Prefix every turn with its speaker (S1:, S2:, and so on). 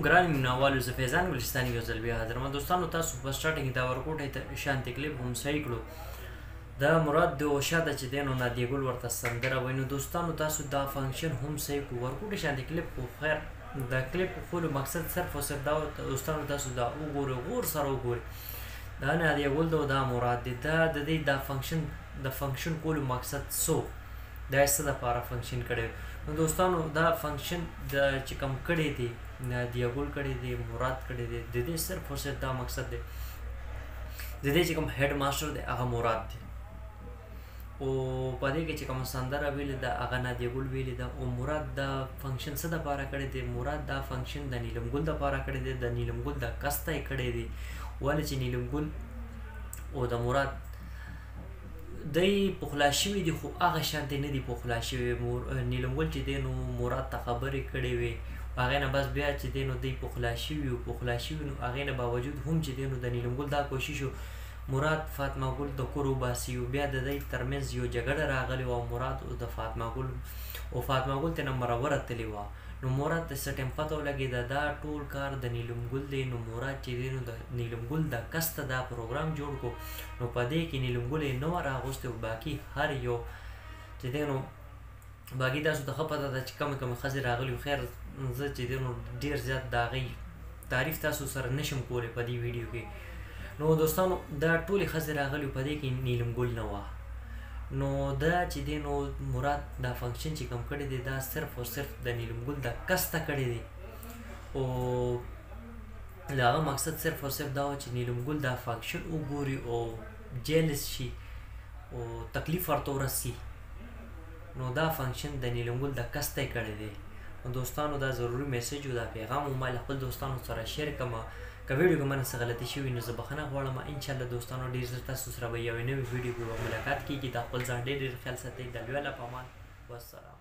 S1: ګران مینوالو زه فیضان ګلستاني یو ځل بیا حاضر یم دوستانو. تاسو په سټارټینګ دا ورکوټی ته شانتي کلیپ هم صحیح کړو. دا مراد د اوشا ده چې دی نو نادیه ګل ورته سندره وایي. نو دوستانو تاسو دا فنکشن هم صحیح کړو. ورکوټی شانتي کلیپ خو خیر دا کلیپ خپلو مقصد صرف او صرف دا دوستانو تاسو دا وګورئ، غور سره وګورئ. دا نادیه ګل ده او دا مراد دی. دا د دې دا فنکشن کولو مقصد څه دا یې څه دپاره فنکشن کړی. نو دوستانو دا فنکشن د چې کوم کړی دی نادیه ګل کړی دی، مراد کړی دی، د دې صرف او صرف دا مقصد دی د دې چې کوم هیډ ماسټر دی هغه مراد دی. او په دې کې چې کومه سندره ویلې ده هغه نادیه ګل ویلې ده. او مراد دا فنکشن څه دپاره کړی دی؟ مراد دا فنکشن د نیلم ګل دپاره کړی دی. د نیلم ګل د قصد یې کړی دی. ولې چې نیلم ګل او د مراد دی پخلا شوي دي، خو هغه شانتې نه دي پخلا شوي. نیلم ګل چې دی نو مراد ته خبرې کړې وې، هغې نه بس بیا چې دی نو دی پخلا شوي نو هغې نه باوجود هم چې دی نو د نیلم ګل دا کوشش و مراد فاطمه ګل د کور وباسي. او بیا د دوی ترمنځ یو جګړه راغلې وه. مراد او د فاطمه ګل او فاطمه ګل ته نه مرور تللې وه. نو مراد ته څه ټایم پته ولګېده دا ټول کار د نیلم ګل دی. نو مراد چې دی نو د نیلم ګل د قصد دا پروګرام جوړ کړو. نو په دې کې نیلم ګل یې نه وه راغوستې او باقي هر یو چې دی نو باقي تاسو ته ښه پته ده چې کمې کمې ښځې راغلي. خیر زه چې دی نو ډېر زیات د هغې تعریف تاسو سره نشم کولی په دې ویډیو کې. نو دوستانو دا ټولې ښځې راغلي په دې کې نیلم ګل نه وه. نو دا چې دی نو مراد دا فنکشن چې کوم کړی دی دا صرف او صرف د نیلم ګل د قصده کړی دی. او د هغه مقصد صرف او صرف دا و چې نیلم ګل دا فنکشن وګوري او جیلس شي او تکلیف ورته ورسي. نو دا فنکشن د نیلم ګل د قصده یې کړی دی. نو دوستانو دا ضروري میسج و، دا پیغام و ما له خپل دوستانو سره شیر کړم. که ویډیو کې مانه څه غلطي شوي نو زه بخښنه غواړم. انشاءالله دوستانو ډېر ژر تاسو سره به یوې نوې ویډیو کې به ملاقات کېږي. دا خپل ځان ډېر ډېر خیال ساتئ. د لوی الله په امان، والسلام.